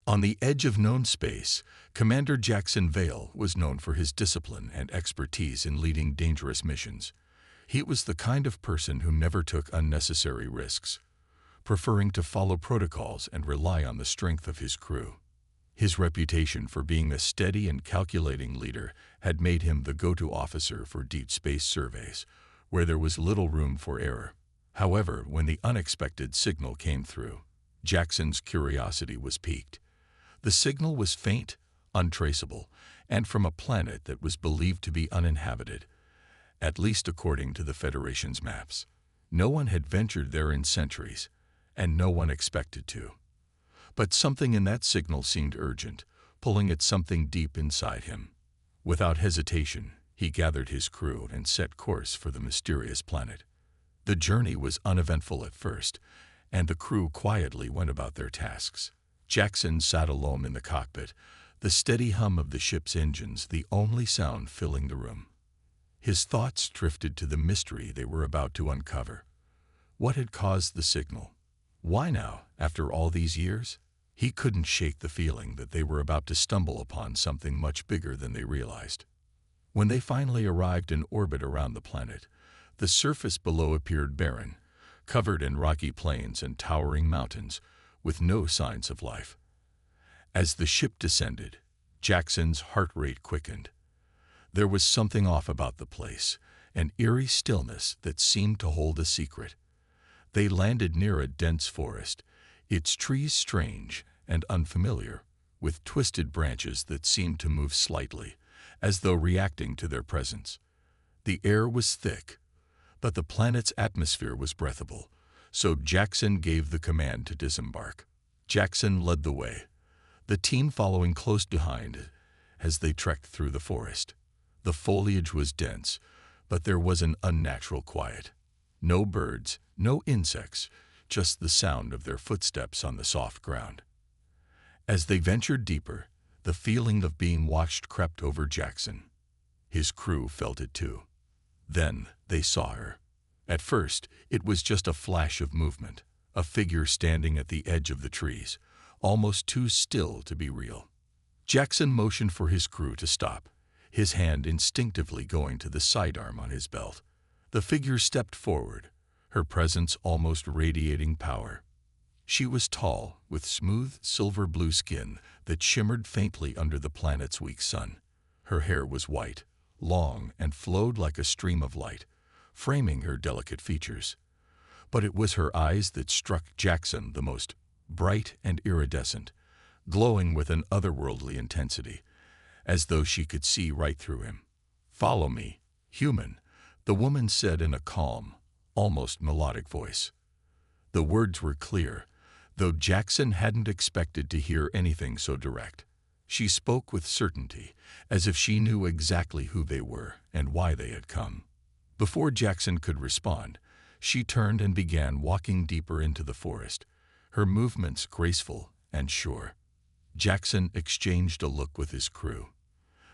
On the edge of known space, Commander Jackson Vale was known for his discipline and expertise in leading dangerous missions. He was the kind of person who never took unnecessary risks, preferring to follow protocols and rely on the strength of his crew. His reputation for being a steady and calculating leader had made him the go-to officer for deep space surveys, where there was little room for error. However, when the unexpected signal came through, Jackson's curiosity was piqued. The signal was faint, untraceable, and from a planet that was believed to be uninhabited, at least according to the Federation's maps. No one had ventured there in centuries, and no one expected to. But something in that signal seemed urgent, pulling at something deep inside him. Without hesitation, he gathered his crew and set course for the mysterious planet. The journey was uneventful at first, and the crew quietly went about their tasks. Jackson sat alone in the cockpit, the steady hum of the ship's engines the only sound filling the room. His thoughts drifted to the mystery they were about to uncover. What had caused the signal? Why now, after all these years? He couldn't shake the feeling that they were about to stumble upon something much bigger than they realized. When they finally arrived in orbit around the planet, the surface below appeared barren, covered in rocky plains and towering mountains, with no signs of life. As the ship descended, Jackson's heart rate quickened. There was something off about the place, an eerie stillness that seemed to hold a secret. They landed near a dense forest, its trees strange and unfamiliar, with twisted branches that seemed to move slightly, as though reacting to their presence. The air was thick, but the planet's atmosphere was breathable, so Jackson gave the command to disembark. Jackson led the way, the team following close behind as they trekked through the forest. The foliage was dense, but there was an unnatural quiet. No birds, no insects, just the sound of their footsteps on the soft ground. As they ventured deeper, the feeling of being watched crept over Jackson. His crew felt it too. Then they saw her. At first, it was just a flash of movement, a figure standing at the edge of the trees, almost too still to be real. Jackson motioned for his crew to stop, his hand instinctively going to the sidearm on his belt. The figure stepped forward, her presence almost radiating power. She was tall, with smooth, silver-blue skin that shimmered faintly under the planet's weak sun. Her hair was white, long, and flowed like a stream of light, framing her delicate features. But it was her eyes that struck Jackson the most, bright and iridescent, glowing with an otherworldly intensity, as though she could see right through him. "Follow me, human," the woman said in a calm, almost melodic voice. The words were clear, though Jackson hadn't expected to hear anything so direct. She spoke with certainty, as if she knew exactly who they were and why they had come. Before Jackson could respond, she turned and began walking deeper into the forest, her movements graceful and sure. Jackson exchanged a look with his crew.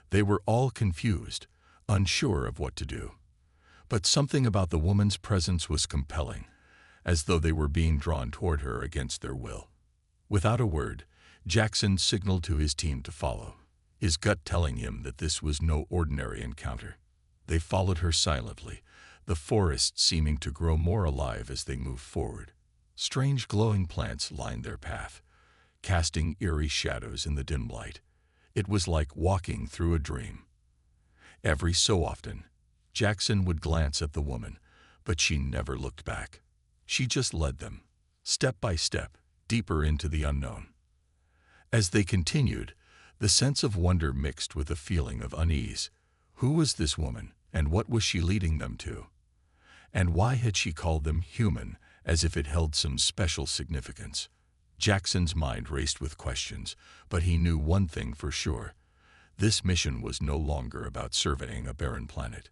They were all confused, unsure of what to do. But something about the woman's presence was compelling, as though they were being drawn toward her against their will. Without a word, Jackson signaled to his team to follow, his gut telling him that this was no ordinary encounter. They followed her silently, the forest seeming to grow more alive as they moved forward. Strange glowing plants lined their path, casting eerie shadows in the dim light. It was like walking through a dream. Every so often, Jackson would glance at the woman, but she never looked back. She just led them, step by step, deeper into the unknown. As they continued, the sense of wonder mixed with a feeling of unease. Who was this woman, and what was she leading them to? And why had she called them human, as if it held some special significance? Jackson's mind raced with questions, but he knew one thing for sure. This mission was no longer about surveying a barren planet.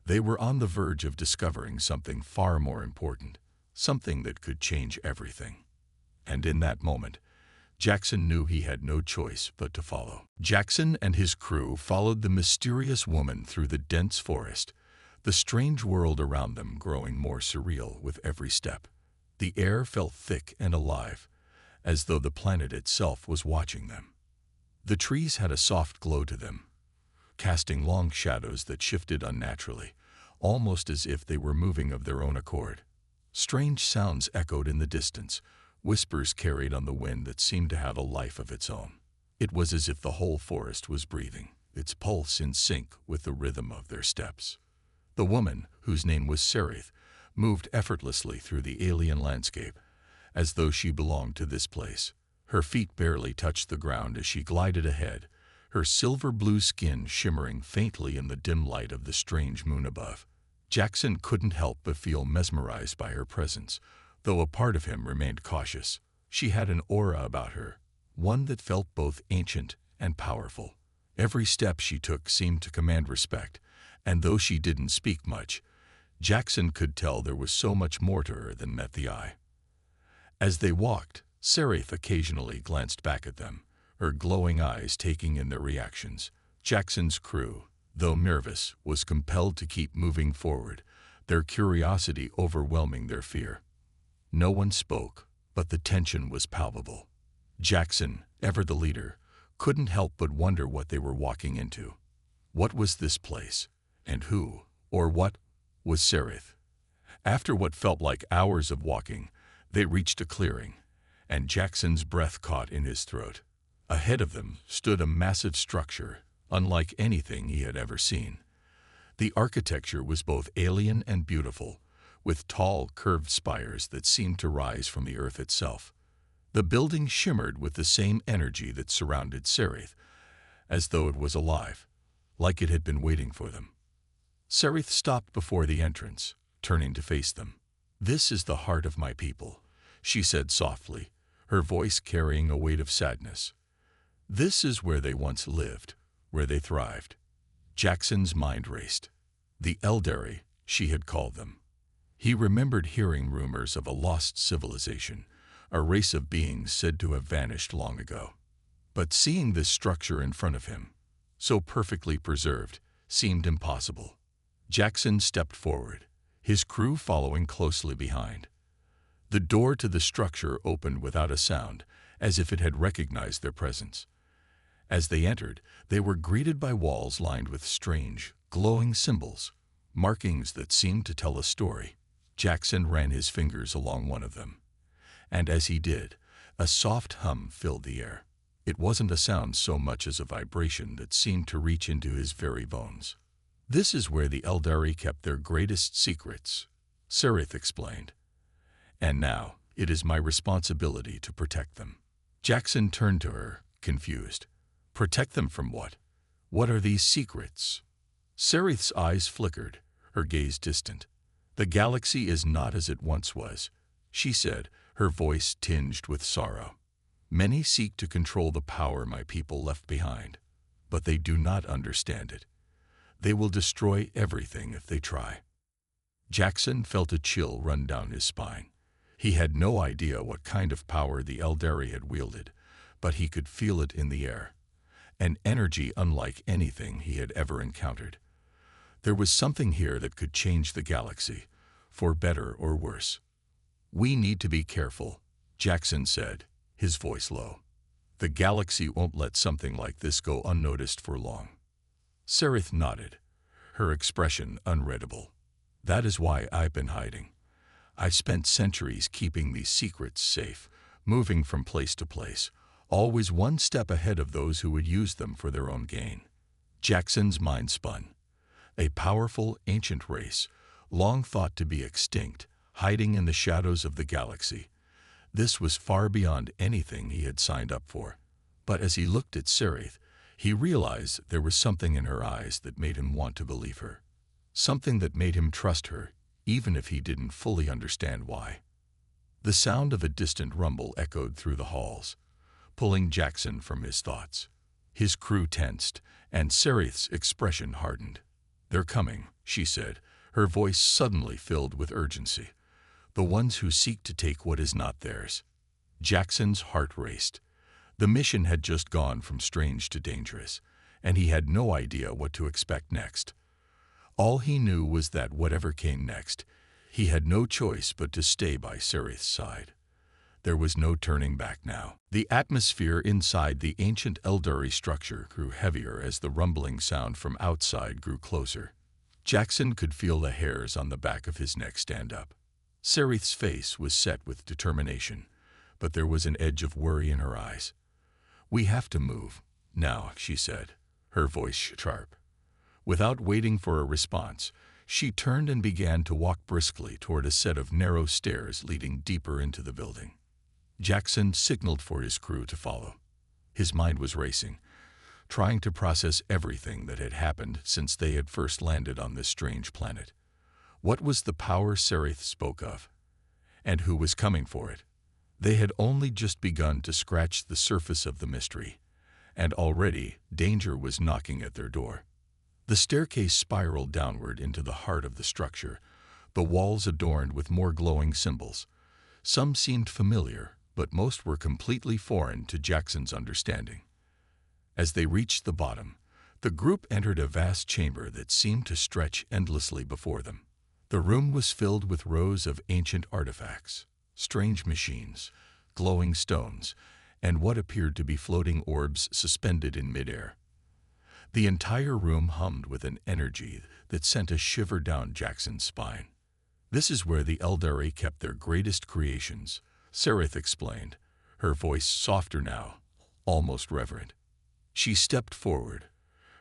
They were on the verge of discovering something far more important, something that could change everything. And in that moment, Jackson knew he had no choice but to follow. Jackson and his crew followed the mysterious woman through the dense forest, the strange world around them growing more surreal with every step. The air felt thick and alive, as though the planet itself was watching them. The trees had a soft glow to them, casting long shadows that shifted unnaturally, almost as if they were moving of their own accord. Strange sounds echoed in the distance, whispers carried on the wind that seemed to have a life of its own. It was as if the whole forest was breathing, its pulse in sync with the rhythm of their steps. The woman, whose name was Serith, moved effortlessly through the alien landscape, as though she belonged to this place. Her feet barely touched the ground as she glided ahead, her silver-blue skin shimmering faintly in the dim light of the strange moon above. Jackson couldn't help but feel mesmerized by her presence, though a part of him remained cautious. She had an aura about her, one that felt both ancient and powerful. Every step she took seemed to command respect, and though she didn't speak much, Jackson could tell there was so much more to her than met the eye. As they walked, Serith occasionally glanced back at them, her glowing eyes taking in their reactions. Jackson's crew, though nervous, was compelled to keep moving forward, their curiosity overwhelming their fear. No one spoke, but the tension was palpable. Jackson, ever the leader, couldn't help but wonder what they were walking into. What was this place? And who, or what, was Serith? After what felt like hours of walking, they reached a clearing, and Jackson's breath caught in his throat. Ahead of them stood a massive structure, unlike anything he had ever seen. The architecture was both alien and beautiful, with tall, curved spires that seemed to rise from the earth itself. The building shimmered with the same energy that surrounded Serith, as though it was alive, like it had been waiting for them. Serith stopped before the entrance, turning to face them. "This is the heart of my people," she said softly, her voice carrying a weight of sadness. "This is where they once lived, where they thrived." Jackson's mind raced. The Eldari, she had called them. He remembered hearing rumors of a lost civilization, a race of beings said to have vanished long ago. But seeing this structure in front of him, so perfectly preserved, seemed impossible. Jackson stepped forward, his crew following closely behind. The door to the structure opened without a sound, as if it had recognized their presence. As they entered, they were greeted by walls lined with strange, glowing symbols, markings that seemed to tell a story. Jackson ran his fingers along one of them, and as he did, a soft hum filled the air. It wasn't a sound so much as a vibration that seemed to reach into his very bones. "This is where the Eldari kept their greatest secrets," Serith explained. "And now, it is my responsibility to protect them." Jackson turned to her, confused. "Protect them from what? What are these secrets?" Serith's eyes flickered, her gaze distant. "The galaxy is not as it once was," she said, her voice tinged with sorrow. "Many seek to control the power my people left behind, but they do not understand it. They will destroy everything if they try." Jackson felt a chill run down his spine. He had no idea what kind of power the Eldari had wielded, but he could feel it in the air, an energy unlike anything he had ever encountered. There was something here that could change the galaxy, for better or worse. "We need to be careful," Jackson said, his voice low. "The galaxy won't let something like this go unnoticed for long." Serith nodded, her expression unreadable. "That is why I've been hiding. I've spent centuries keeping these secrets safe, moving from place to place, always one step ahead of those who would use them for their own gain." Jackson's mind spun. A powerful, ancient race, long thought to be extinct, hiding in the shadows of the galaxy. This was far beyond anything he had signed up for. But as he looked at Serith, he realized there was something in her eyes that made him want to believe her. Something that made him trust her, even if he didn't fully understand why. The sound of a distant rumble echoed through the halls, pulling Jackson from his thoughts. His crew tensed, and Serith's expression hardened. "They're coming," she said, her voice suddenly filled with urgency. "The ones who seek to take what is not theirs." Jackson's heart raced. The mission had just gone from strange to dangerous, and he had no idea what to expect next. All he knew was that whatever came next, he had no choice but to stay by Serith's side. There was no turning back now. The atmosphere inside the ancient Eldari structure grew heavier as the rumbling sound from outside grew closer. Jackson could feel the hairs on the back of his neck stand up. Sereth's face was set with determination, but there was an edge of worry in her eyes. "We have to move now," she said, her voice sharp. Without waiting for a response, she turned and began to walk briskly toward a set of narrow stairs leading deeper into the building. Jackson signaled for his crew to follow. His mind was racing, trying to process everything that had happened since they had first landed on this strange planet. What was the power Sereth spoke of? And who was coming for it? They had only just begun to scratch the surface of the mystery, and already danger was knocking at their door. The staircase spiraled downward into the heart of the structure, the walls adorned with more glowing symbols. Some seemed familiar, but most were completely foreign to Jackson's understanding. As they reached the bottom, the group entered a vast chamber that seemed to stretch endlessly before them. The room was filled with rows of ancient artifacts, strange machines, glowing stones, and what appeared to be floating orbs suspended in midair. The entire room hummed with an energy that sent a shiver down Jackson's spine. "This is where the Eldari kept their greatest creations," Sereth explained, her voice softer now, almost reverent. She stepped forward,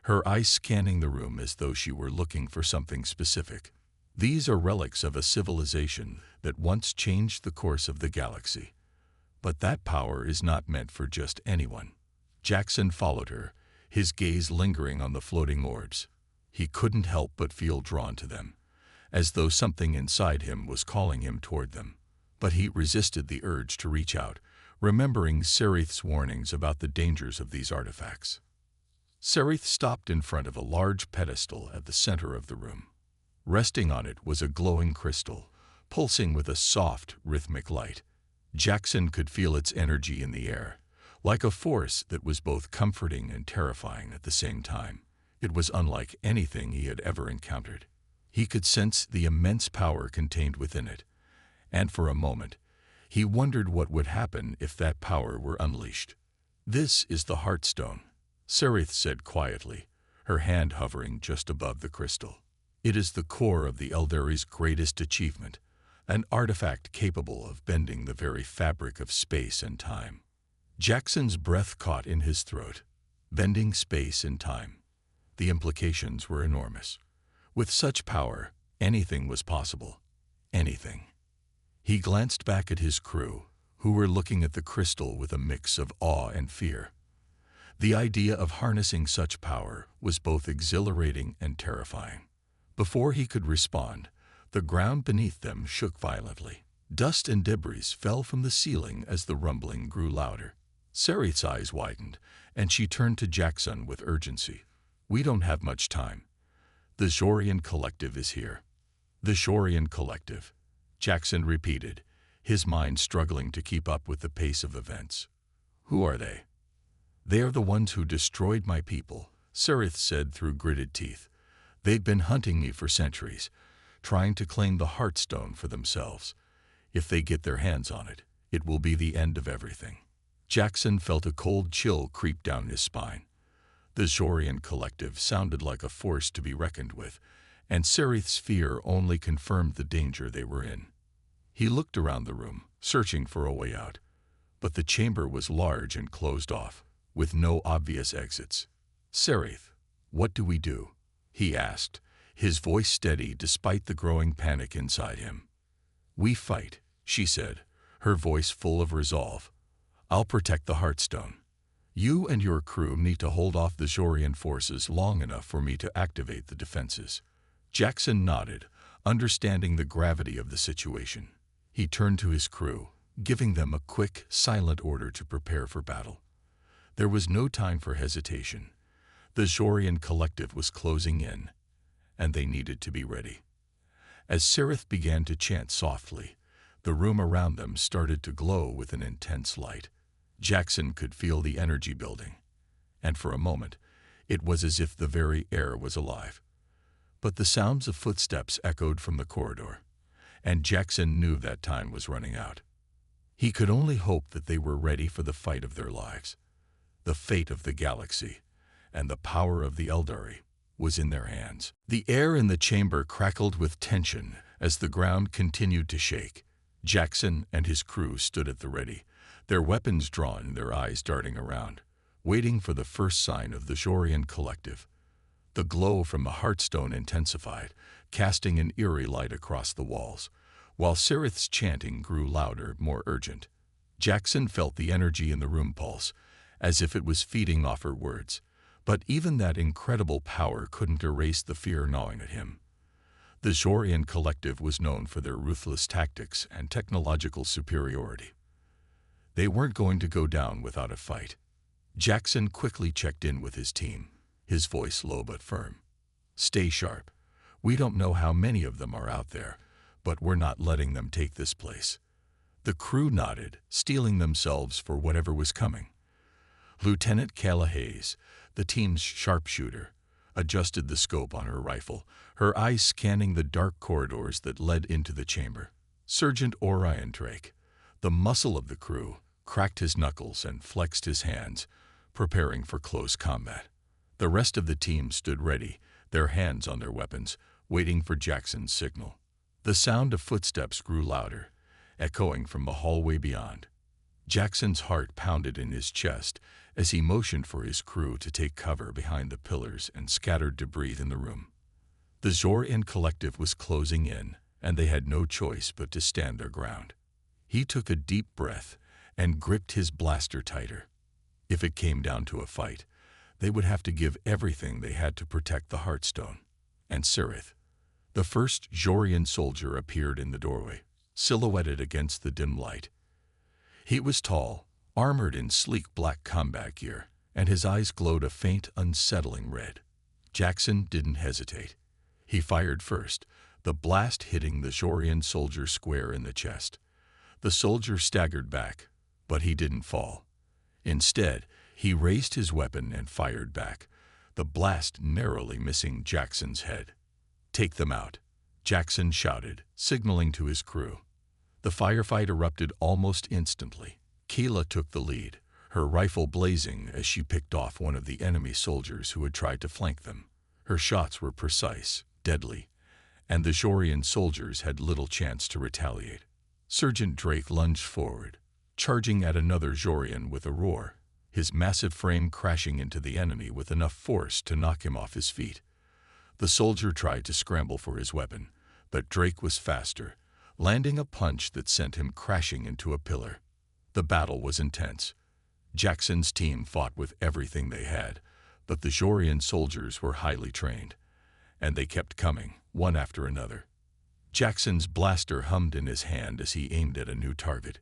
her eyes scanning the room as though she were looking for something specific. "These are relics of a civilization that once changed the course of the galaxy. But that power is not meant for just anyone." Jackson followed her, his gaze lingering on the floating orbs. He couldn't help but feel drawn to them, as though something inside him was calling him toward them. But he resisted the urge to reach out, remembering Sereth's warnings about the dangers of these artifacts. Sereth stopped in front of a large pedestal at the center of the room. Resting on it was a glowing crystal, pulsing with a soft, rhythmic light. Jackson could feel its energy in the air, like a force that was both comforting and terrifying at the same time. It was unlike anything he had ever encountered. He could sense the immense power contained within it, and for a moment, he wondered what would happen if that power were unleashed. "This is the Heartstone," Sereth said quietly, her hand hovering just above the crystal. "It is the core of the Eldari's greatest achievement, an artifact capable of bending the very fabric of space and time." Jackson's breath caught in his throat. Bending space and time. The implications were enormous. With such power, anything was possible. Anything. He glanced back at his crew, who were looking at the crystal with a mix of awe and fear. The idea of harnessing such power was both exhilarating and terrifying. Before he could respond, the ground beneath them shook violently. Dust and debris fell from the ceiling as the rumbling grew louder. Sereth's eyes widened, and she turned to Jackson with urgency. "We don't have much time. The Zhorian Collective is here." "The Zhorian Collective," Jackson repeated, his mind struggling to keep up with the pace of events. "Who are they?" "They are the ones who destroyed my people," Sereth said through gritted teeth. "They've been hunting me for centuries, trying to claim the Heartstone for themselves. If they get their hands on it, it will be the end of everything." Jackson felt a cold chill creep down his spine. The Zhorian Collective sounded like a force to be reckoned with, and Sereth's fear only confirmed the danger they were in. He looked around the room, searching for a way out, but the chamber was large and closed off, with no obvious exits. "Sereth, what do we do?" he asked, his voice steady despite the growing panic inside him. "We fight," she said, her voice full of resolve. "I'll protect the Heartstone. You and your crew need to hold off the Zhorian forces long enough for me to activate the defenses." Jackson nodded, understanding the gravity of the situation. He turned to his crew, giving them a quick, silent order to prepare for battle. There was no time for hesitation. The Zhorian Collective was closing in, and they needed to be ready. As Sereth began to chant softly, the room around them started to glow with an intense light. Jackson could feel the energy building, and for a moment, it was as if the very air was alive. But the sounds of footsteps echoed from the corridor, and Jackson knew that time was running out. He could only hope that they were ready for the fight of their lives. The fate of the galaxy and the power of the Eldari was in their hands. The air in the chamber crackled with tension as the ground continued to shake. Jackson and his crew stood at the ready, their weapons drawn, their eyes darting around, waiting for the first sign of the Jorian collective. The glow from the Heartstone intensified, casting an eerie light across the walls, while Sirith's chanting grew louder, more urgent. Jackson felt the energy in the room pulse, as if it was feeding off her words. But even that incredible power couldn't erase the fear gnawing at him. The Jorian collective was known for their ruthless tactics and technological superiority. They weren't going to go down without a fight. Jackson quickly checked in with his team, his voice low but firm. "Stay sharp. We don't know how many of them are out there, but we're not letting them take this place." The crew nodded, steeling themselves for whatever was coming. Lieutenant Kayla Hayes, the team's sharpshooter, adjusted the scope on her rifle, her eyes scanning the dark corridors that led into the chamber. Sergeant Orion Drake, the muscle of the crew, cracked his knuckles and flexed his hands, preparing for close combat. The rest of the team stood ready, their hands on their weapons, waiting for Jackson's signal. The sound of footsteps grew louder, echoing from the hallway beyond. Jackson's heart pounded in his chest as he motioned for his crew to take cover behind the pillars and scattered debris in the room. The Jorian collective was closing in, and they had no choice but to stand their ground. He took a deep breath and gripped his blaster tighter. If it came down to a fight, they would have to give everything they had to protect the Heartstone. And Sirith, the first Jorian soldier, appeared in the doorway, silhouetted against the dim light. He was tall, armored in sleek black combat gear, and his eyes glowed a faint, unsettling red. Jackson didn't hesitate. He fired first, the blast hitting the Jorian soldier square in the chest. The soldier staggered back, but he didn't fall. Instead, he raised his weapon and fired back, the blast narrowly missing Jackson's head. "Take them out," Jackson shouted, signaling to his crew. The firefight erupted almost instantly. Kayla took the lead, her rifle blazing as she picked off one of the enemy soldiers who had tried to flank them. Her shots were precise, deadly, and the Jorian soldiers had little chance to retaliate. Sergeant Drake lunged forward, charging at another Jorian with a roar, his massive frame crashing into the enemy with enough force to knock him off his feet. The soldier tried to scramble for his weapon, but Drake was faster, landing a punch that sent him crashing into a pillar. The battle was intense. Jackson's team fought with everything they had, but the Jorian soldiers were highly trained, and they kept coming, one after another. Jackson's blaster hummed in his hand as he aimed at a new target.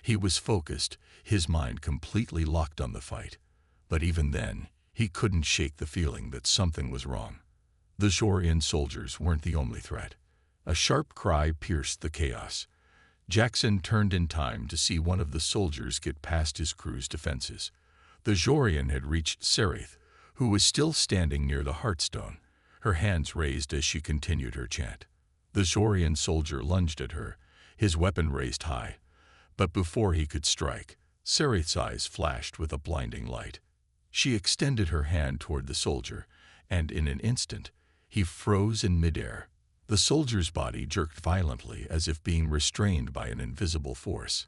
He was focused, his mind completely locked on the fight, but even then, he couldn't shake the feeling that something was wrong. The Jorian soldiers weren't the only threat. A sharp cry pierced the chaos. Jackson turned in time to see one of the soldiers get past his crew's defenses. The Jorian had reached Sirith, who was still standing near the Heartstone, her hands raised as she continued her chant. The Jorian soldier lunged at her, his weapon raised high. But before he could strike, Sirith's eyes flashed with a blinding light. She extended her hand toward the soldier, and in an instant, he froze in midair. The soldier's body jerked violently as if being restrained by an invisible force.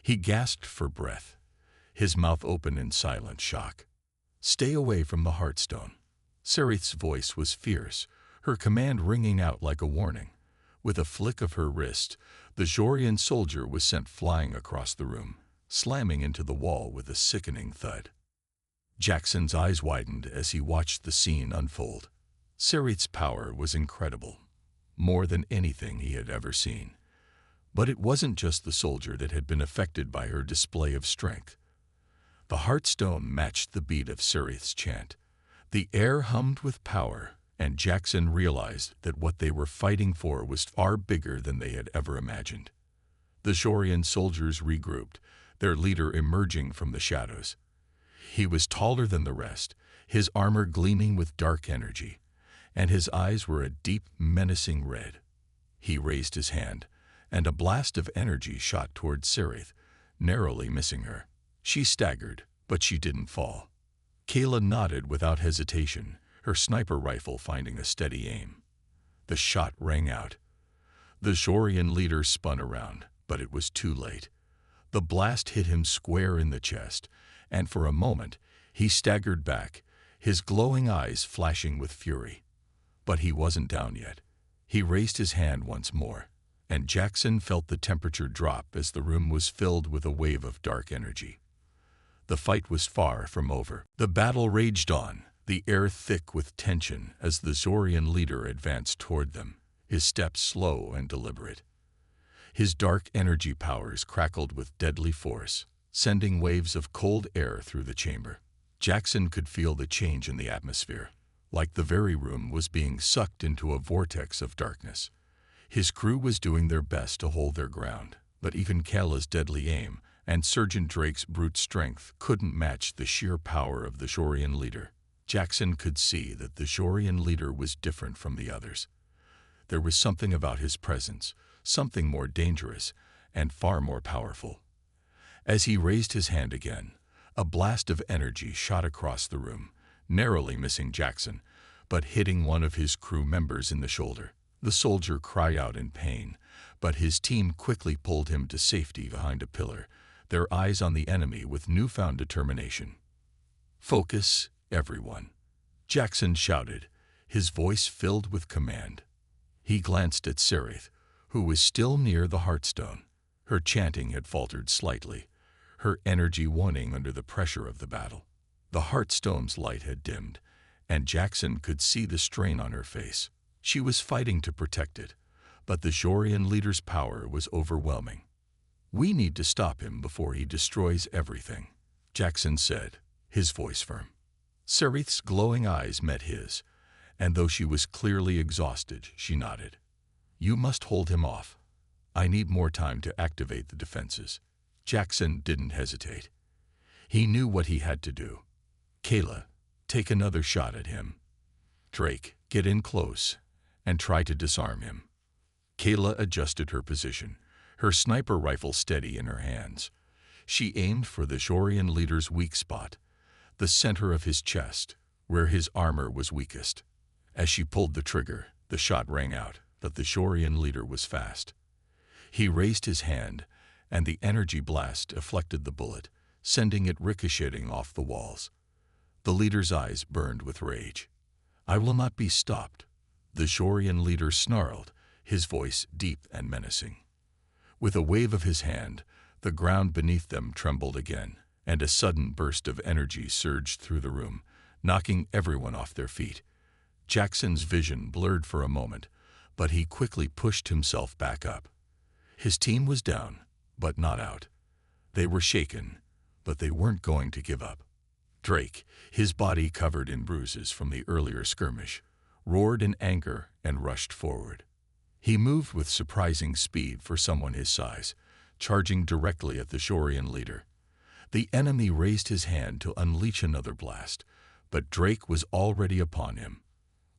He gasped for breath, his mouth open in silent shock. "Stay away from the Heartstone." Sirith's voice was fierce, her command ringing out like a warning. With a flick of her wrist, the Jorian soldier was sent flying across the room, slamming into the wall with a sickening thud. Jackson's eyes widened as he watched the scene unfold. Sirith's power was incredible, more than anything he had ever seen. But it wasn't just the soldier that had been affected by her display of strength. The Heartstone matched the beat of Sirith's chant. The air hummed with power, and Jackson realized that what they were fighting for was far bigger than they had ever imagined. The Jorian soldiers regrouped, their leader emerging from the shadows. He was taller than the rest, his armor gleaming with dark energy, and his eyes were a deep, menacing red. He raised his hand, and a blast of energy shot toward Sereth, narrowly missing her. She staggered, but she didn't fall. Kayla nodded without hesitation, her sniper rifle finding a steady aim. The shot rang out. The Zhorian leader spun around, but it was too late. The blast hit him square in the chest, and for a moment he staggered back, his glowing eyes flashing with fury. But he wasn't down yet. He raised his hand once more, and Jackson felt the temperature drop as the room was filled with a wave of dark energy. The fight was far from over. The battle raged on, the air thick with tension as the Zhorian leader advanced toward them, his steps slow and deliberate. His dark energy powers crackled with deadly force, sending waves of cold air through the chamber. Jackson could feel the change in the atmosphere, like the very room was being sucked into a vortex of darkness. His crew was doing their best to hold their ground, but even Kayla's deadly aim and Sergeant Drake's brute strength couldn't match the sheer power of the Zhorian leader. Jackson could see that the Zhorian leader was different from the others. There was something about his presence, something more dangerous and far more powerful. As he raised his hand again, a blast of energy shot across the room, narrowly missing Jackson, but hitting one of his crew members in the shoulder. The soldier cried out in pain, but his team quickly pulled him to safety behind a pillar, their eyes on the enemy with newfound determination. "Focus, everyone," Jackson shouted, his voice filled with command. He glanced at Sereth, who was still near the Heartstone. Her chanting had faltered slightly, her energy waning under the pressure of the battle. The Heartstone's light had dimmed, and Jackson could see the strain on her face. She was fighting to protect it, but the Zhorian leader's power was overwhelming. "We need to stop him before he destroys everything," Jackson said, his voice firm. Sereth's glowing eyes met his, and though she was clearly exhausted, she nodded. "You must hold him off. I need more time to activate the defenses." Jackson didn't hesitate. He knew what he had to do. "Kayla, take another shot at him. Drake, get in close and try to disarm him." Kayla adjusted her position, her sniper rifle steady in her hands. She aimed for the Zhorian leader's weak spot, the center of his chest, where his armor was weakest. As she pulled the trigger, the shot rang out, but the Zhorian leader was fast. He raised his hand, and the energy blast deflected the bullet, sending it ricocheting off the walls. The leader's eyes burned with rage. "I will not be stopped," the Zhorian leader snarled, his voice deep and menacing. With a wave of his hand, the ground beneath them trembled again, and a sudden burst of energy surged through the room, knocking everyone off their feet. Jackson's vision blurred for a moment, but he quickly pushed himself back up. His team was down, but not out. They were shaken, but they weren't going to give up. Drake, his body covered in bruises from the earlier skirmish, roared in anger and rushed forward. He moved with surprising speed for someone his size, charging directly at the Zhorian leader. The enemy raised his hand to unleash another blast, but Drake was already upon him.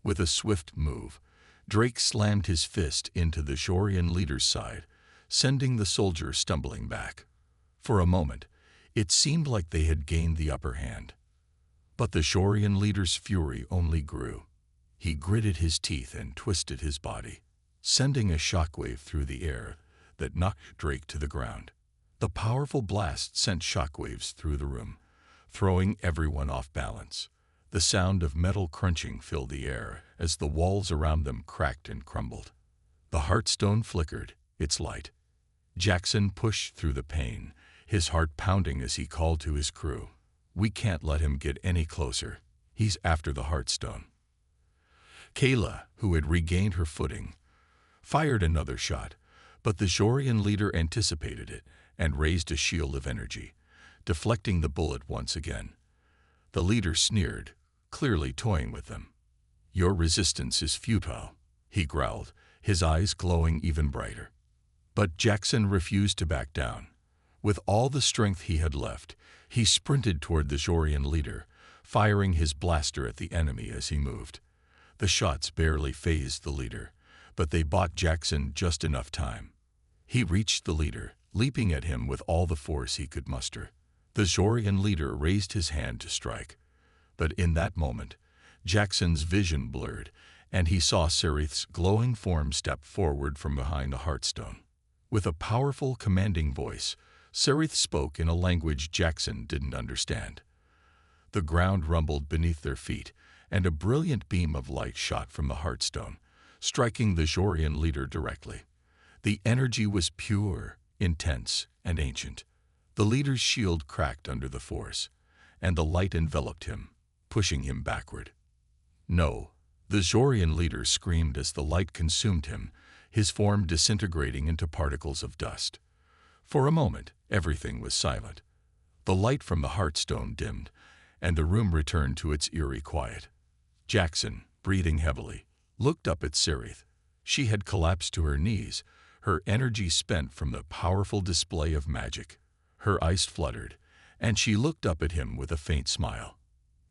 With a swift move, Drake slammed his fist into the Zhorian leader's side, sending the soldier stumbling back. For a moment, it seemed like they had gained the upper hand. But the Zhorian leader's fury only grew. He gritted his teeth and twisted his body, sending a shockwave through the air that knocked Drake to the ground. The powerful blast sent shockwaves through the room, throwing everyone off balance. The sound of metal crunching filled the air as the walls around them cracked and crumbled. The Heartstone flickered, its light. Jackson pushed through the pain, his heart pounding as he called to his crew. "We can't let him get any closer. He's after the Heartstone." Kayla, who had regained her footing, fired another shot, but the Zhorian leader anticipated it and raised a shield of energy, deflecting the bullet once again. The leader sneered, clearly toying with them. "Your resistance is futile," he growled, his eyes glowing even brighter. But Jackson refused to back down. With all the strength he had left, he sprinted toward the Zhorian leader, firing his blaster at the enemy as he moved. The shots barely fazed the leader, but they bought Jackson just enough time. He reached the leader, leaping at him with all the force he could muster. The Zorian leader raised his hand to strike. But in that moment, Jackson's vision blurred, and he saw Sereth's glowing form step forward from behind a heartstone. With a powerful, commanding voice, Sereth spoke in a language Jackson didn't understand. The ground rumbled beneath their feet, and a brilliant beam of light shot from the heartstone, striking the Zorian leader directly. The energy was pure, intense, and ancient. The leader's shield cracked under the force, and the light enveloped him, pushing him backward. No, the Zorian leader screamed as the light consumed him, his form disintegrating into particles of dust. For a moment, everything was silent. The light from the heartstone dimmed, and the room returned to its eerie quiet. Jackson, breathing heavily, looked up at Sereth. She had collapsed to her knees, her energy spent from the powerful display of magic. Her eyes fluttered, and she looked up at him with a faint smile.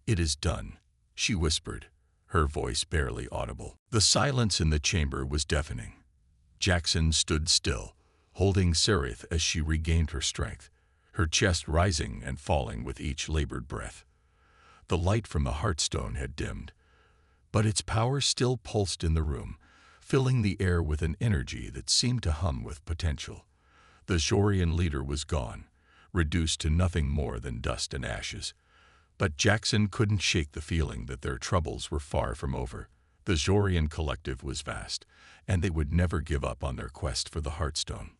"It is done," she whispered, her voice barely audible. The silence in the chamber was deafening. Jackson stood still, holding Sereth as she regained her strength, her chest rising and falling with each labored breath. The light from the heartstone had dimmed, but its power still pulsed in the room, filling the air with an energy that seemed to hum with potential. The Zorian leader was gone, reduced to nothing more than dust and ashes. But Jackson couldn't shake the feeling that their troubles were far from over. The Zorian collective was vast, and they would never give up on their quest for the Heartstone.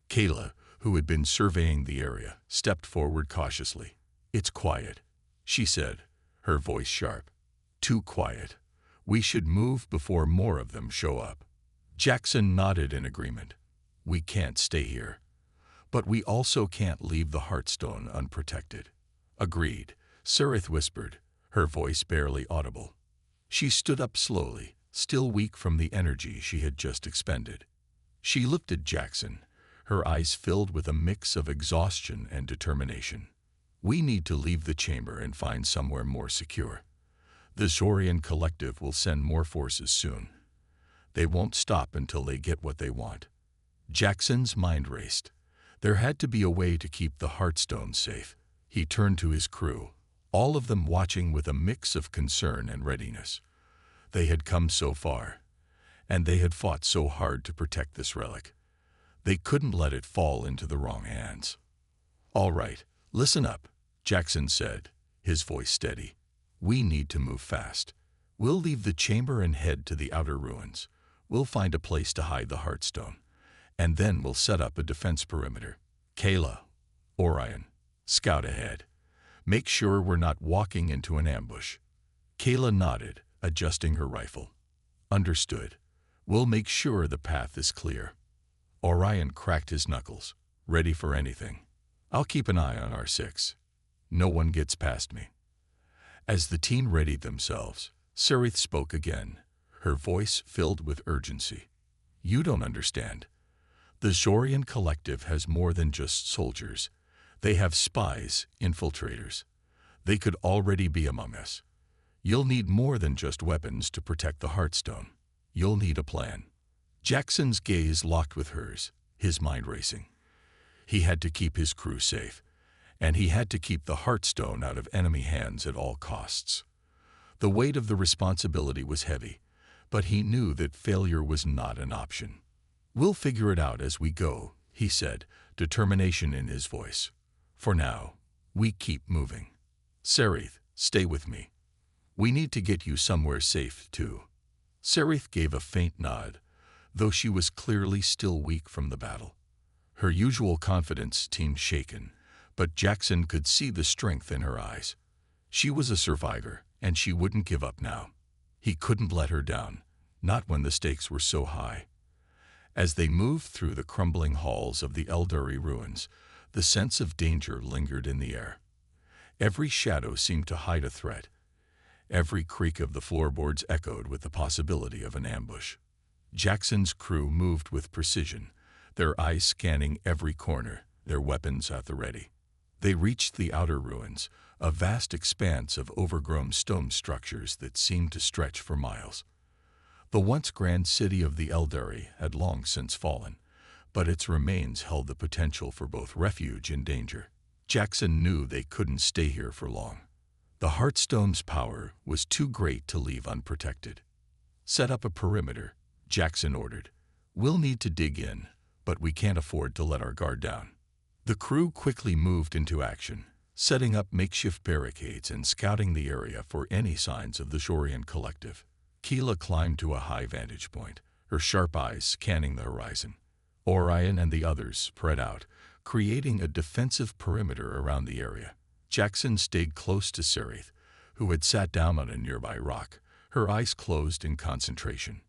Kayla, who had been surveying the area, stepped forward cautiously. "It's quiet," she said, her voice sharp. "Too quiet. We should move before more of them show up." Jackson nodded in agreement. "We can't stay here. But we also can't leave the Heartstone unprotected." "Agreed," Sereth whispered, her voice barely audible. She stood up slowly, still weak from the energy she had just expended. She looked at Jackson, her eyes filled with a mix of exhaustion and determination. "We need to leave the chamber and find somewhere more secure. The Zorian collective will send more forces soon. They won't stop until they get what they want." Jackson's mind raced. There had to be a way to keep the Heartstone safe. He turned to his crew, all of them watching with a mix of concern and readiness. They had come so far, and they had fought so hard to protect this relic. They couldn't let it fall into the wrong hands. "All right, listen up," Jackson said, his voice steady. "We need to move fast. We'll leave the chamber and head to the outer ruins. We'll find a place to hide the Heartstone, and then we'll set up a defense perimeter. Kayla, Orion, scout ahead. Make sure we're not walking into an ambush." Kayla nodded, adjusting her rifle. "Understood. We'll make sure the path is clear." Orion cracked his knuckles, ready for anything. "I'll keep an eye on R6. No one gets past me." As the team readied themselves, Sereth spoke again, her voice filled with urgency. "You don't understand. The Zorian collective has more than just soldiers. They have spies, infiltrators. They could already be among us. You'll need more than just weapons to protect the Heartstone. You'll need a plan." Jackson's gaze locked with hers, his mind racing. He had to keep his crew safe, and he had to keep the Heartstone out of enemy hands at all costs. The weight of the responsibility was heavy, but he knew that failure was not an option. "We'll figure it out as we go," he said, determination in his voice. "For now, we keep moving. Sereth, stay with me. We need to get you somewhere safe, too." Sereth gave a faint nod, though she was clearly still weak from the battle. Her usual confidence seemed shaken, but Jackson could see the strength in her eyes. She was a survivor, and she wouldn't give up now. He couldn't let her down, not when the stakes were so high. As they moved through the crumbling halls of the Eldari ruins, the sense of danger lingered in the air. Every shadow seemed to hide a threat. Every creak of the floorboards echoed with the possibility of an ambush. Jackson's crew moved with precision, their eyes scanning every corner, their weapons at the ready. They reached the outer ruins, a vast expanse of overgrown stone structures that seemed to stretch for miles. The once grand city of the Eldari had long since fallen, but its remains held the potential for both refuge and danger. Jackson knew they couldn't stay here for long. The Heartstone's power was too great to leave unprotected. "Set up a perimeter," Jackson ordered. "We'll need to dig in, but we can't afford to let our guard down." The crew quickly moved into action, setting up makeshift barricades and scouting the area for any signs of the Jorian collective. Keela climbed to a high vantage point, her sharp eyes scanning the horizon. Orion and the others spread out, creating a defensive perimeter around the area. Jackson stayed close to Sereth, who had sat down on a nearby rock, her eyes closed in concentration.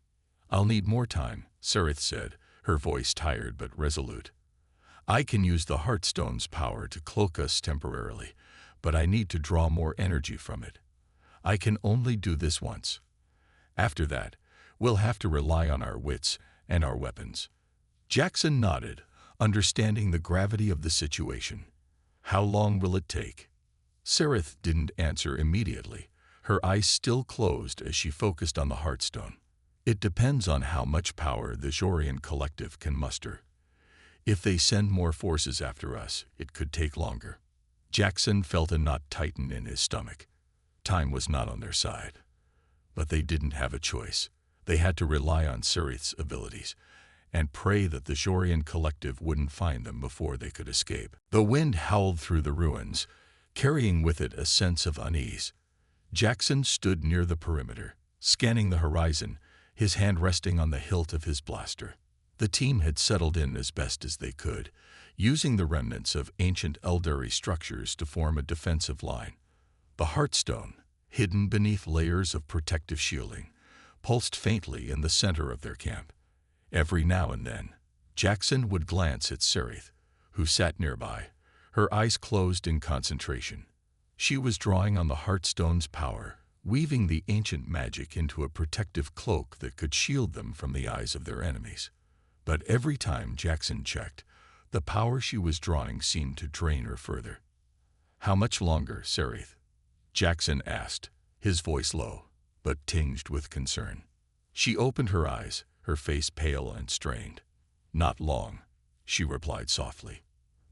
"I'll need more time," Sereth said, her voice tired but resolute. "I can use the Heartstone's power to cloak us temporarily, but I need to draw more energy from it. I can only do this once. After that, we'll have to rely on our wits and our weapons." Jackson nodded, understanding the gravity of the situation. "How long will it take?" Sereth didn't answer immediately, her eyes still closed as she focused on the Heartstone. "It depends on how much power the Jorian collective can muster. If they send more forces after us, it could take longer." Jackson felt a knot tighten in his stomach. Time was not on their side. But they didn't have a choice. They had to rely on Sereth's abilities and pray that the Jorian collective wouldn't find them before they could escape. The wind howled through the ruins, carrying with it a sense of unease. Jackson stood near the perimeter, scanning the horizon, his hand resting on the hilt of his blaster. The team had settled in as best as they could, using the remnants of ancient Eldari structures to form a defensive line. The Heartstone, hidden beneath layers of protective shielding, pulsed faintly in the center of their camp. Every now and then, Jackson would glance at Sereth, who sat nearby, her eyes closed in concentration. She was drawing on the Heartstone's power, weaving the ancient magic into a protective cloak that could shield them from the eyes of their enemies. But every time Jackson checked, the power she was drawing seemed to drain her further. "How much longer, Sereth?" Jackson asked, his voice low, but tinged with concern. She opened her eyes, her face pale and strained. "Not long," she replied softly.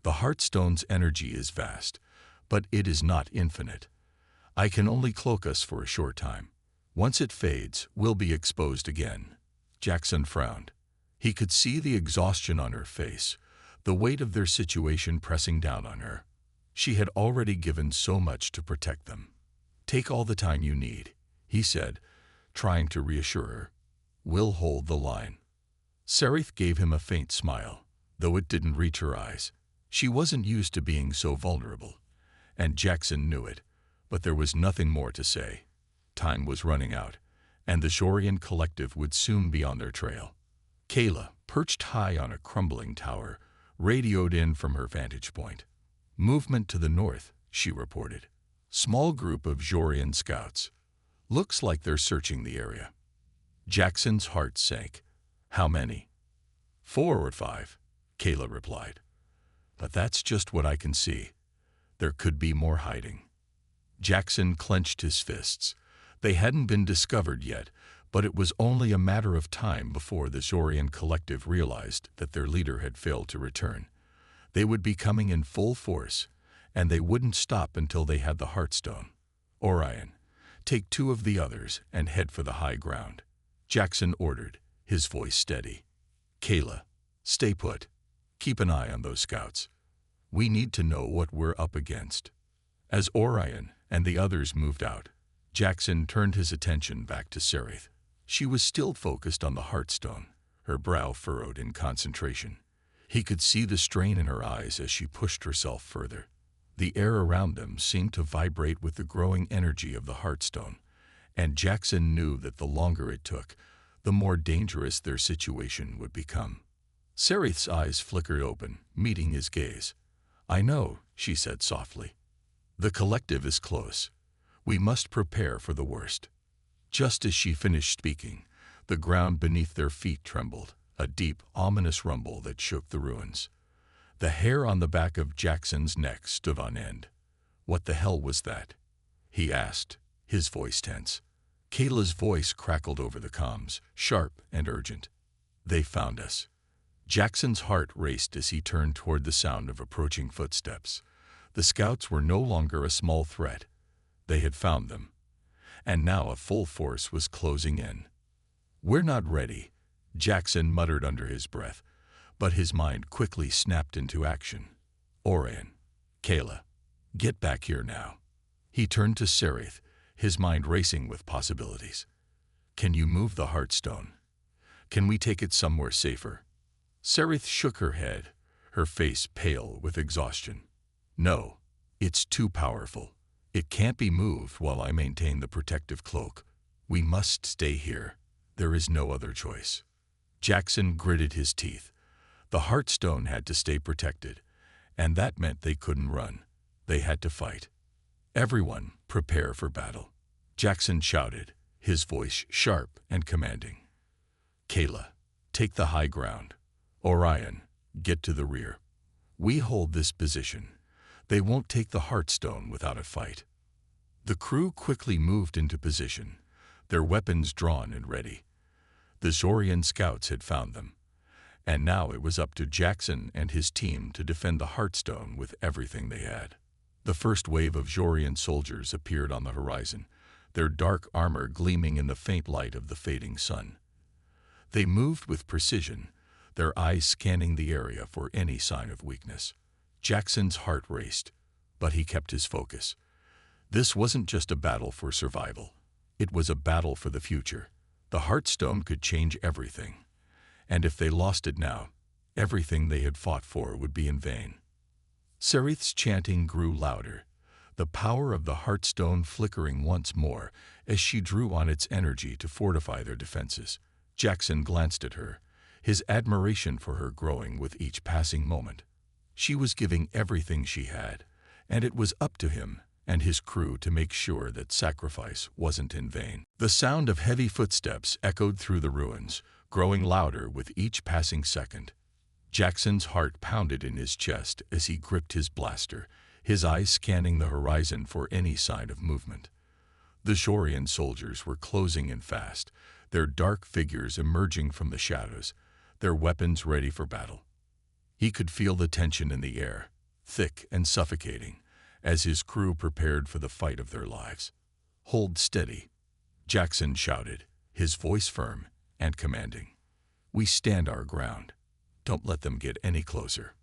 "The Heartstone's energy is vast, but it is not infinite. I can only cloak us for a short time. Once it fades, we'll be exposed again." Jackson frowned. He could see the exhaustion on her face, the weight of their situation pressing down on her. She had already given so much to protect them. "Take all the time you need," he said, trying to reassure her. "We'll hold the line." Sereth gave him a faint smile, though it didn't reach her eyes. She wasn't used to being so vulnerable, and Jackson knew it, but there was nothing more to say. Time was running out, and the Jorian collective would soon be on their trail. Kayla, perched high on a crumbling tower, radioed in from her vantage point. "Movement to the north," she reported. "Small group of Jorian scouts. Looks like they're searching the area." Jackson's heart sank. "How many?" "4 or 5, Kayla replied. "But that's just what I can see. There could be more hiding." Jackson clenched his fists. They hadn't been discovered yet, but it was only a matter of time before the Jorian collective realized that their leader had failed to return. They would be coming in full force, and they wouldn't stop until they had the Heartstone. "Orion, take 2 of the others and head for the high ground," Jackson ordered, his voice steady. "Kayla, stay put. Keep an eye on those scouts. We need to know what we're up against." As Orion and the others moved out, Jackson turned his attention back to Sereth. She was still focused on the Heartstone, her brow furrowed in concentration. He could see the strain in her eyes as she pushed herself further. The air around them seemed to vibrate with the growing energy of the Heartstone, and Jackson knew that the longer it took, the more dangerous their situation would become. Sereth's eyes flickered open, meeting his gaze. "I know," she said softly. "The collective is close. We must prepare for the worst." Just as she finished speaking, the ground beneath their feet trembled, a deep, ominous rumble that shook the ruins. The hair on the back of Jackson's neck stood on end. "What the hell was that?" he asked, his voice tense. Kayla's voice crackled over the comms, sharp and urgent. "They found us." Jackson's heart raced as he turned toward the sound of approaching footsteps. The scouts were no longer a small threat. They had found them, and now a full force was closing in. "We're not ready," Jackson muttered under his breath, but his mind quickly snapped into action. "Orion, Kayla, get back here now." He turned to Sereth, his mind racing with possibilities. "Can you move the Heartstone? Can we take it somewhere safer?" Sereth shook her head, her face pale with exhaustion. "No, it's too powerful. It can't be moved while I maintain the protective cloak. We must stay here. There is no other choice." Jackson gritted his teeth. The Heartstone had to stay protected, and that meant they couldn't run. They had to fight. "Everyone, prepare for battle," Jackson shouted, his voice sharp and commanding. "Kayla, take the high ground. Orion, get to the rear. We hold this position. They won't take the Heartstone without a fight." The crew quickly moved into position, their weapons drawn and ready. The Zorian scouts had found them, and now it was up to Jackson and his team to defend the Heartstone with everything they had. The first wave of Zorian soldiers appeared on the horizon, their dark armor gleaming in the faint light of the fading sun. They moved with precision, their eyes scanning the area for any sign of weakness. Jackson's heart raced, but he kept his focus. This wasn't just a battle for survival. It was a battle for the future. The Heartstone could change everything, and if they lost it now, everything they had fought for would be in vain. Sereth's chanting grew louder, the power of the Heartstone flickering once more as she drew on its energy to fortify their defenses. Jackson glanced at her, his admiration for her growing with each passing moment. She was giving everything she had, and it was up to him and his crew to make sure that sacrifice wasn't in vain. The sound of heavy footsteps echoed through the ruins, growing louder with each passing second. Jackson's heart pounded in his chest as he gripped his blaster, his eyes scanning the horizon for any sign of movement. The Zorian soldiers were closing in fast, their dark figures emerging from the shadows, their weapons ready for battle. He could feel the tension in the air, thick and suffocating, as his crew prepared for the fight of their lives. "Hold steady," Jackson shouted, his voice firm and commanding. "We stand our ground. Don't let them get any closer."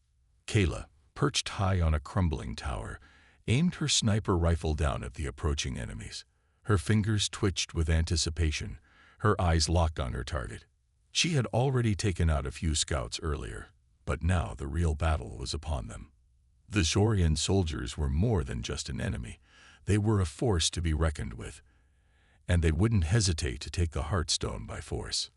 Kayla, perched high on a crumbling tower, aimed her sniper rifle down at the approaching enemies. Her fingers twitched with anticipation, her eyes locked on her target. She had already taken out a few scouts earlier, but now the real battle was upon them. The Zorian soldiers were more than just an enemy. They were a force to be reckoned with, and they wouldn't hesitate to take the Heartstone by force.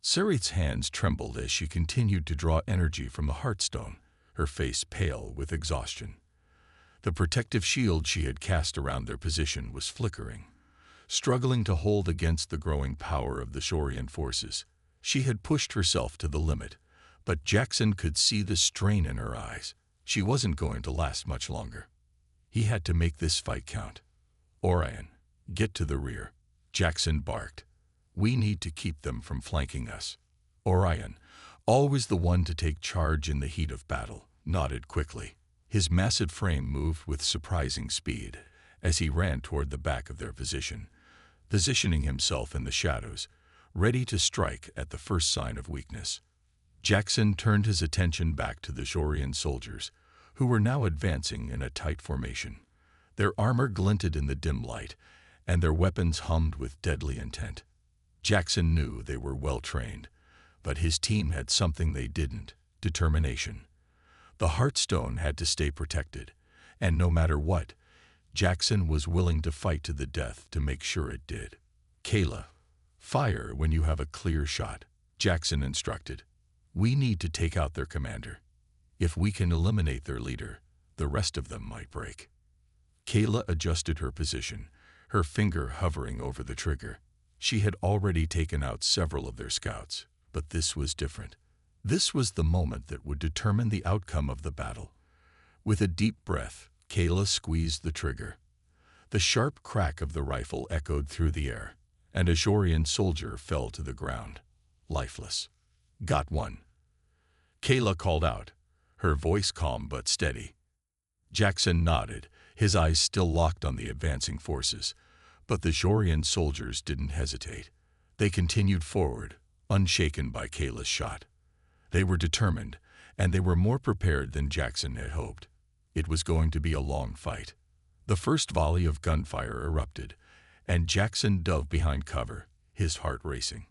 Sereth's hands trembled as she continued to draw energy from the Heartstone, her face pale with exhaustion. The protective shield she had cast around their position was flickering, struggling to hold against the growing power of the Zorian forces. She had pushed herself to the limit, but Jackson could see the strain in her eyes. She wasn't going to last much longer. He had to make this fight count. "Orion, get to the rear," Jackson barked. "We need to keep them from flanking us." Orion, always the one to take charge in the heat of battle, nodded quickly. His massive frame moved with surprising speed as he ran toward the back of their position, positioning himself in the shadows, ready to strike at the first sign of weakness. Jackson turned his attention back to the Zorian soldiers, who were now advancing in a tight formation. Their armor glinted in the dim light, and their weapons hummed with deadly intent. Jackson knew they were well trained, but his team had something they didn't: determination. The Heartstone had to stay protected, and no matter what, Jackson was willing to fight to the death to make sure it did. "Kayla, fire when you have a clear shot," Jackson instructed. "We need to take out their commander. If we can eliminate their leader, the rest of them might break." Kayla adjusted her position, her finger hovering over the trigger. She had already taken out several of their scouts, but this was different. This was the moment that would determine the outcome of the battle. With a deep breath, Kayla squeezed the trigger. The sharp crack of the rifle echoed through the air, and a Zorian soldier fell to the ground, lifeless. "Got one." Kayla called out, her voice calm but steady. Jackson nodded, his eyes still locked on the advancing forces, but the Jorian soldiers didn't hesitate. They continued forward, unshaken by Kayla's shot. They were determined, and they were more prepared than Jackson had hoped. It was going to be a long fight. The first volley of gunfire erupted, and Jackson dove behind cover, his heart racing.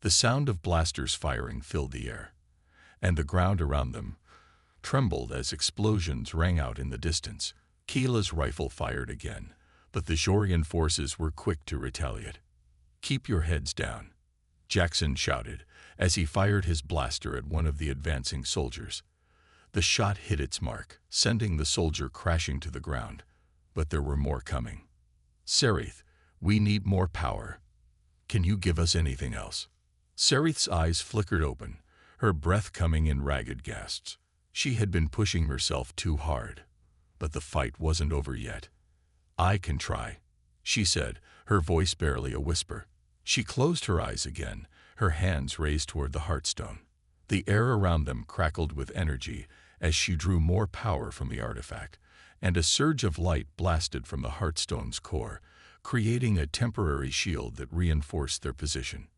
The sound of blasters firing filled the air, and the ground around them trembled as explosions rang out in the distance. Kayla's rifle fired again, but the Jorian forces were quick to retaliate. "Keep your heads down," Jackson shouted as he fired his blaster at one of the advancing soldiers. The shot hit its mark, sending the soldier crashing to the ground, but there were more coming. "Sereth, we need more power. Can you give us anything else?" Sereth's eyes flickered open, her breath coming in ragged gasps. She had been pushing herself too hard, but the fight wasn't over yet. "I can try," she said, her voice barely a whisper. She closed her eyes again, her hands raised toward the heartstone. The air around them crackled with energy as she drew more power from the artifact, and a surge of light blasted from the heartstone's core, creating a temporary shield that reinforced their position.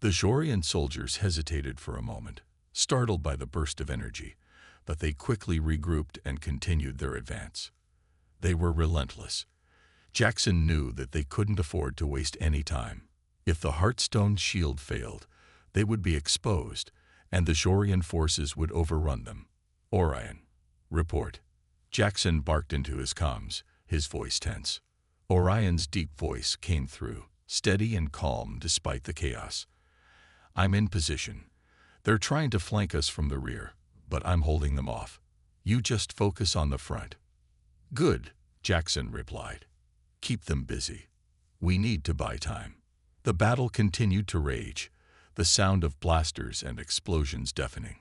The Jorian soldiers hesitated for a moment, startled by the burst of energy, but they quickly regrouped and continued their advance. They were relentless. Jackson knew that they couldn't afford to waste any time. If the Heartstone's shield failed, they would be exposed, and the Jorian forces would overrun them. "Orion, report." Jackson barked into his comms, his voice tense. Orion's deep voice came through, steady and calm despite the chaos. "I'm in position. They're trying to flank us from the rear, but I'm holding them off. You just focus on the front." "Good," Jackson replied. "Keep them busy. We need to buy time." The battle continued to rage, the sound of blasters and explosions deafening.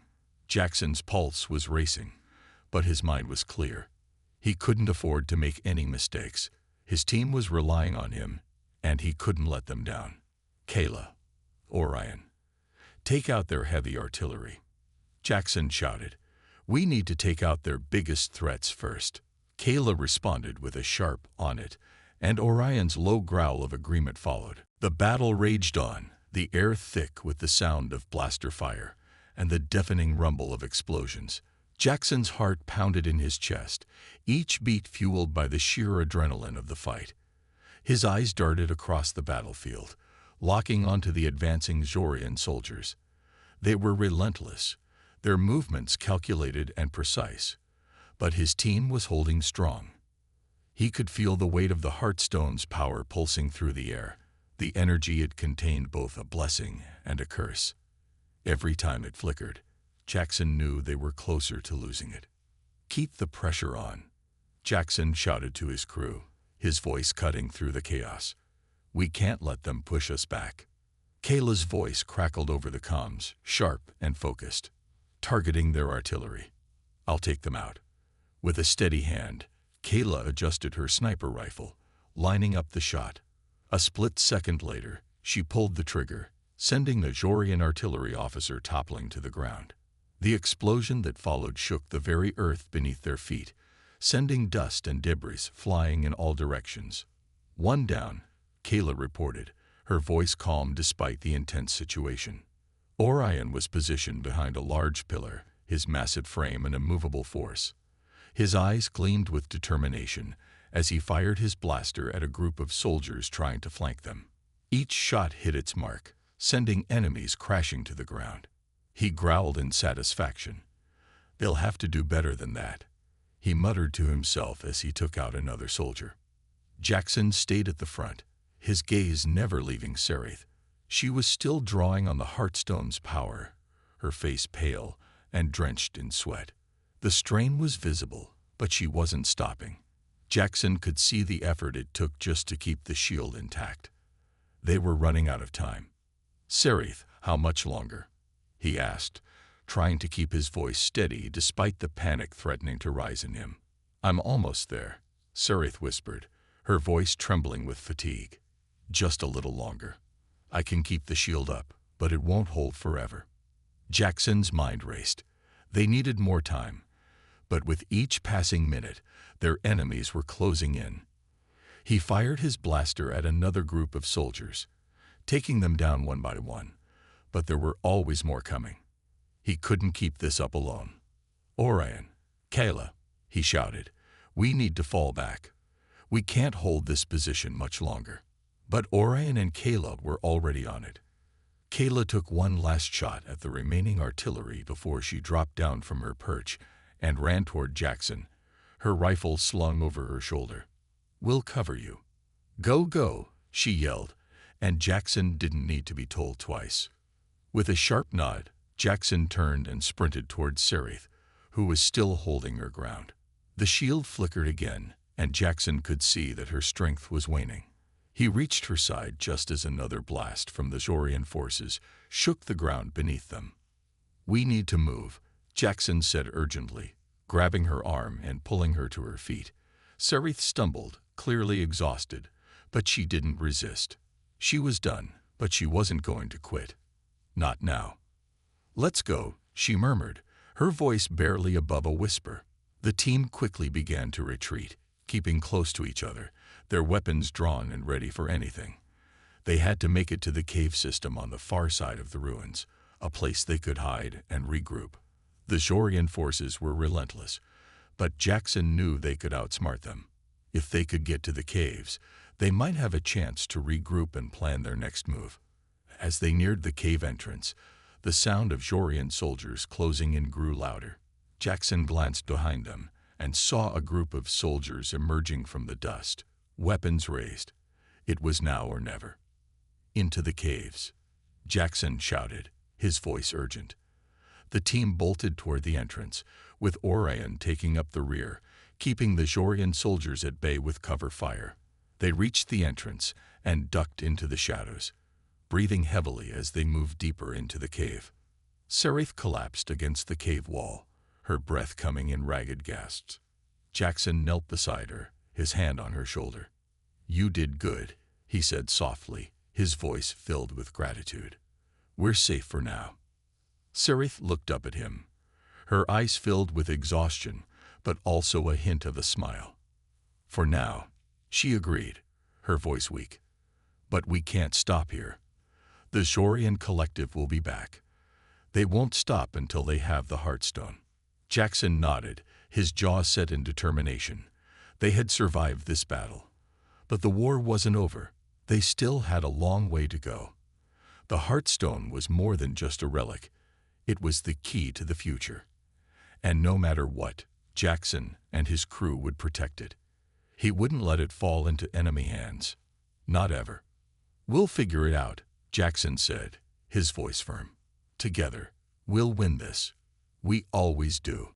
Jackson's pulse was racing, but his mind was clear. He couldn't afford to make any mistakes. His team was relying on him, and he couldn't let them down. "Kayla, Orion, take out their heavy artillery," Jackson shouted. "We need to take out their biggest threats first." Kayla responded with a sharp "on it," and Orion's low growl of agreement followed. The battle raged on, the air thick with the sound of blaster fire and the deafening rumble of explosions. Jackson's heart pounded in his chest, each beat fueled by the sheer adrenaline of the fight. His eyes darted across the battlefield, locking onto the advancing Jorian soldiers. They were relentless, their movements calculated and precise, but his team was holding strong. He could feel the weight of the Heartstone's power pulsing through the air. The energy it contained both a blessing and a curse. Every time it flickered, Jackson knew they were closer to losing it. "Keep the pressure on," Jackson shouted to his crew, his voice cutting through the chaos. "We can't let them push us back." Kayla's voice crackled over the comms, sharp and focused, targeting their artillery. "I'll take them out." With a steady hand, Kayla adjusted her sniper rifle, lining up the shot. A split second later, she pulled the trigger, sending the Jorian artillery officer toppling to the ground. The explosion that followed shook the very earth beneath their feet, sending dust and debris flying in all directions. "One down," Kayla reported, her voice calm despite the intense situation. Orion was positioned behind a large pillar, his massive frame an immovable force. His eyes gleamed with determination as he fired his blaster at a group of soldiers trying to flank them. Each shot hit its mark, sending enemies crashing to the ground. He growled in satisfaction. "They'll have to do better than that," he muttered to himself as he took out another soldier. Jackson stayed at the front, his gaze never leaving Sereth. She was still drawing on the Heartstone's power, her face pale and drenched in sweat. The strain was visible, but she wasn't stopping. Jackson could see the effort it took just to keep the shield intact. They were running out of time. "Sereth, how much longer?" he asked, trying to keep his voice steady despite the panic threatening to rise in him. "I'm almost there," Sereth whispered, her voice trembling with fatigue. "Just a little longer. I can keep the shield up, but it won't hold forever." Jackson's mind raced. They needed more time, but with each passing minute, their enemies were closing in. He fired his blaster at another group of soldiers, taking them down one by one, but there were always more coming. He couldn't keep this up alone. "Orion, Kayla," he shouted, "we need to fall back. We can't hold this position much longer." But Orion and Kayla were already on it. Kayla took one last shot at the remaining artillery before she dropped down from her perch and ran toward Jackson, her rifle slung over her shoulder. "We'll cover you." "Go, go," she yelled, and Jackson didn't need to be told twice. With a sharp nod, Jackson turned and sprinted toward Sereth, who was still holding her ground. The shield flickered again, and Jackson could see that her strength was waning. He reached her side just as another blast from the Zorian forces shook the ground beneath them. "We need to move," Jackson said urgently, grabbing her arm and pulling her to her feet. Sereth stumbled, clearly exhausted, but she didn't resist. She was done, but she wasn't going to quit. Not now. "Let's go," she murmured, her voice barely above a whisper. The team quickly began to retreat, keeping close to each other, their weapons drawn and ready for anything. They had to make it to the cave system on the far side of the ruins, a place they could hide and regroup. The Zorian forces were relentless, but Jackson knew they could outsmart them. If they could get to the caves, they might have a chance to regroup and plan their next move. As they neared the cave entrance, the sound of Zorian soldiers closing in grew louder. Jackson glanced behind them and saw a group of soldiers emerging from the dust, weapons raised. It was now or never. "Into the caves," Jackson shouted, his voice urgent. The team bolted toward the entrance, with Orion taking up the rear, keeping the Zorian soldiers at bay with cover fire. They reached the entrance and ducked into the shadows, breathing heavily as they moved deeper into the cave. Sereth collapsed against the cave wall, her breath coming in ragged gasps. Jackson knelt beside her, his hand on her shoulder. "You did good," he said softly, his voice filled with gratitude. "We're safe for now." Sereth looked up at him, her eyes filled with exhaustion, but also a hint of a smile. "For now," she agreed, her voice weak. "But we can't stop here. The Zorian Collective will be back. They won't stop until they have the Heartstone." Jackson nodded, his jaw set in determination. They had survived this battle. But the war wasn't over. They still had a long way to go. The Heartstone was more than just a relic. It was the key to the future. And no matter what, Jackson and his crew would protect it. He wouldn't let it fall into enemy hands. Not ever. "We'll figure it out," Jackson said, his voice firm. "Together, we'll win this. We always do."